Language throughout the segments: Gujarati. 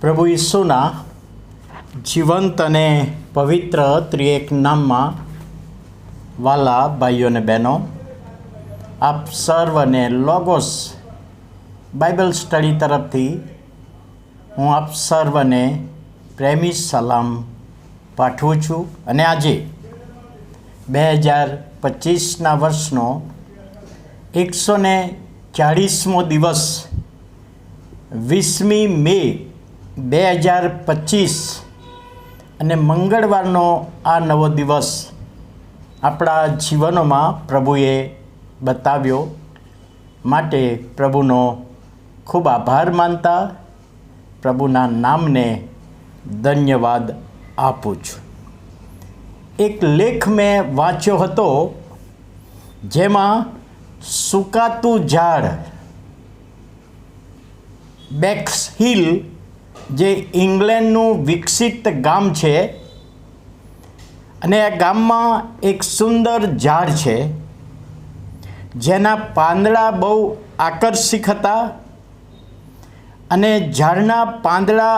પ્રભુ ઈસુના જીવંત અને પવિત્ર ત્રિએક નામમાં વાલા ભાઈઓ અને બહેનો, આપ સર્વને લોગોસ બાઇબલ સ્ટડી તરફથી હું આપ સર્વને પ્રેમી સલામ પાઠવું છું. અને આજે 2025ના વર્ષનો 140મો દિવસ 20મી મે 2025 અને મંગળવારનો આ નવો દિવસ આપણા જીવનોમાં પ્રભુએ બતાવ્યો માટે પ્રભુનો ખૂબ આભાર માનતા પ્રભુના નામને ધન્યવાદ આપું છું. એક લેખ મેં વાંચ્યો હતો જેમાં સુકાતું ઝાડ બેક્સ હિલ જે ઇંગ્લેન્ડનું વિકસિત ગામ છે અને આ ગામમાં એક સુંદર ઝાડ છે જેના પાંદડા બહુ આકર્ષક હતા અને ઝાડના પાંદડા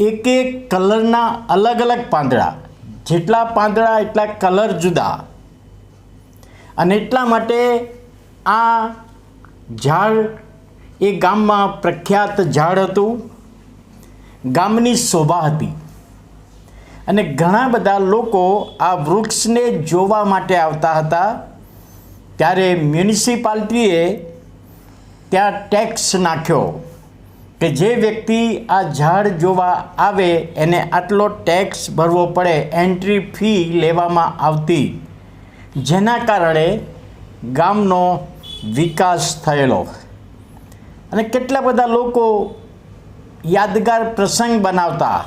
એક એક કલરના અલગ અલગ પાંદડા, જેટલા પાંદડા એટલા કલર જુદા, અને એટલા માટે આ ઝાડ એ ગામમાં પ્રખ્યાત ઝાડ હતું, ગામની શોભા હતી. અને ઘણા બધા લોકો આ વૃક્ષને જોવા માટે આવતા હતા. ત્યારે મ્યુનિસિપાલિટીએ ત્યાં ટેક્સ નાખ્યો કે જે વ્યક્તિ આ ઝાડ જોવા આવે એને આટલો ટેક્સ ભરવો પડે, એન્ટ્રી ફી લેવામાં આવતી, જેના કારણે ગામનો વિકાસ થયેલો. અને કેટલા બધા લોકો યાદગાર પ્રસંગ બનાવતા,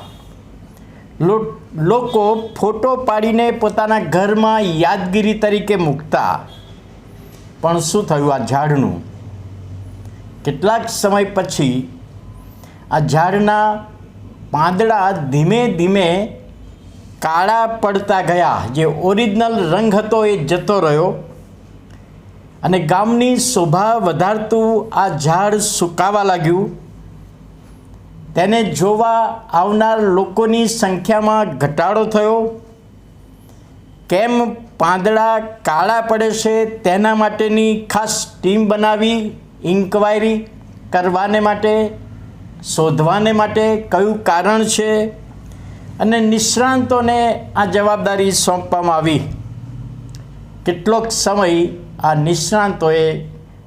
લોકો ફોટો પાડીને પોતાના ઘરમાં યાદગીરી તરીકે મૂકતા. પણ શું થયું આ ઝાડનું? કેટલાક સમય પછી આ ઝાડના પાંદડા ધીમે ધીમે કાળા પડતા ગયા. જે ઓરિજિનલ રંગ હતો એ જતો રહ્યો અને ગામની શોભા વધારતું આ ઝાડ સુકાવા લાગ્યું. તેને જોવા આવનાર લોકોની સંખ્યામાં ઘટાડો થયો. કેમ પાંદડા કાળા પડે છે તેના માટેની ખાસ ટીમ બનાવી, ઇન્ક્વાયરી કરવાને માટે, શોધવાને માટે કયું કારણ છે, અને નિષ્ણાંતોને આ જવાબદારી સોંપવામાં આવી. કેટલોક સમય આ નિષ્ણાંતોએ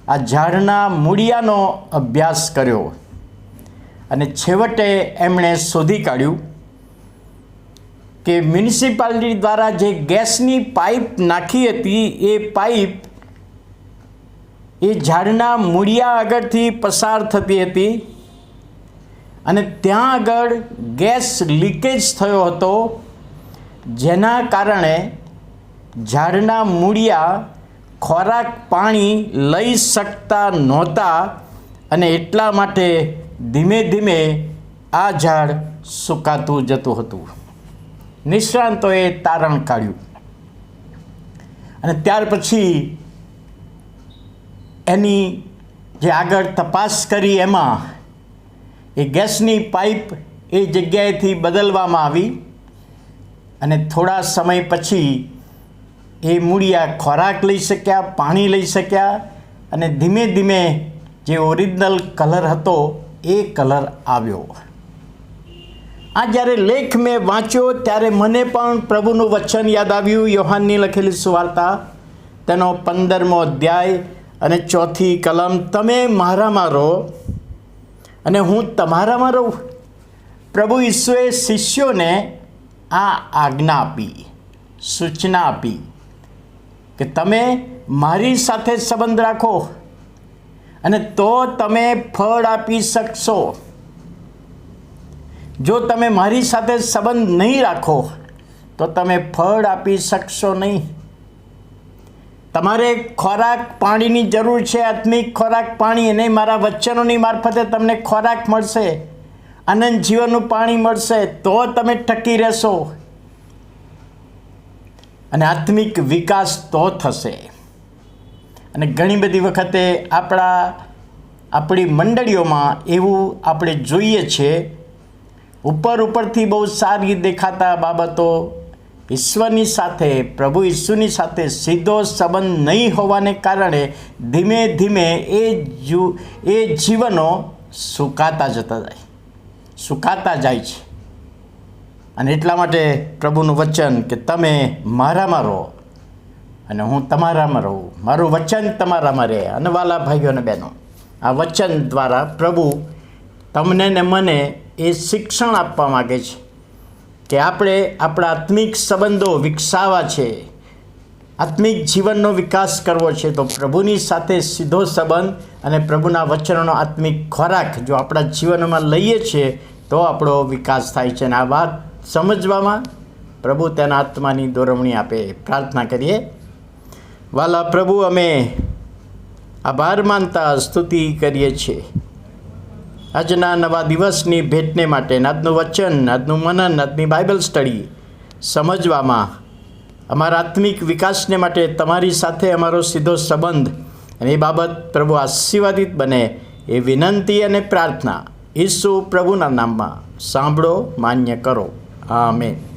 આ ઝાડના મૂળિયાનો અભ્યાસ કર્યો અને છેવટે એમણે શોધી કાઢ્યું કે મ્યુનિસિપાલિટી દ્વારા જે ગેસની પાઇપ નાખી હતી એ પાઇપ એ ઝાડના મૂળિયા આગળથી પસાર થતી હતી અને ત્યાં આગળ ગેસ લીકેજ થયો હતો, જેના કારણે ઝાડના મૂળિયા ખોરાક પાણી લઈ શકતા નહોતા અને એટલા માટે ધીમે ધીમે આ ઝાડ સુકાતું જતું હતું. નિષ્ણાંતોએ તારણ કાઢ્યું અને ત્યાર પછી એની જે આગળ તપાસ કરી એમાં એ ગેસની પાઇપ એ જગ્યાએથી બદલવામાં આવી અને થોડા સમય પછી એ મૂળિયા ખોરાક લઈ શક્યા, પાણી લઈ શક્યા અને ધીમે ધીમે જે ઓરિજિનલ કલર હતો એ કલર આવ્યો. આ જ્યારે લેખ મેં વાંચ્યો ત્યારે મને પણ પ્રભુનું વચન યાદ આવ્યું. યોહાનની લખેલી સુવાર્તા તેનો 15મો અધ્યાય અને 4th કલમ, તમે મારામાં રહો અને હું તમારામાં રહું. પ્રભુ ઈસુએ શિષ્યોને આ આજ્ઞા આપી, સૂચના આપી કે તમે મારી સાથે સંબંધ રાખો અને તો તમે ફળ આપી શકશો. જો તમે મારી સાથે સંબંધ નહીં રાખો તો તમે ફળ આપી શકશો નહીં. તમારે ખોરાક પાણીની જરૂર છે, આત્મિક ખોરાક પાણી, અને મારા વચનોની મારફતે તમને ખોરાક મળશે, આનંદ જીવનનું પાણી મળશે, તો તમે ટકી રહેશો અને આત્મિક વિકાસ તો થશે. અને ઘણી બધી વખતે આપણી મંડળીઓમાં એવું આપણે જોઈએ છીએ ઉપરથી બહુ સારી દેખાતા બાબતો ઈશ્વરની સાથે, પ્રભુ ઈસુની સાથે સીધો સંબંધ નહીં હોવાને કારણે ધીમે ધીમે એ જીવનો સુકાતા જાય છે. અને એટલા માટે પ્રભુનું વચન કે તમે મારામાં રહો અને હું તમારામાં રહું, મારું વચન તમારામાં રહે. અને વાલા ભાઈઓ અને બહેનો, આ વચન દ્વારા પ્રભુ તમને ને મને એ શિક્ષણ આપવા માગે છે કે આપણે આપણા આત્મિક સંબંધો વિકસાવવા છે, આત્મિક જીવનનો વિકાસ કરવો છે. તો પ્રભુની સાથે સીધો સંબંધ અને પ્રભુના વચનોનો આત્મિક ખોરાક જો આપણા જીવનમાં લઈએ છીએ તો આપણો વિકાસ થાય છે. અને આ વાત સમજવામાં પ્રભુ તેના આત્માની દોરવણી આપે. પ્રાર્થના કરીએ. વાલા પ્રભુ, અમે આભાર માનતા સ્તુતિ કરીએ છીએ આજના નવા દિવસની ભેટને માટે, આજનું વચન, આજનું મનન, આજની બાઇબલ સ્ટડી સમજવામાં, અમારા આત્મિક વિકાસને માટે તમારી સાથે અમારો સીધો સંબંધ અને એ બાબત પ્રભુ આશીર્વાદિત બને એ વિનંતી અને પ્રાર્થના ઈસુ પ્રભુના નામમાં સાંભળો, માન્ય કરો. આમેન.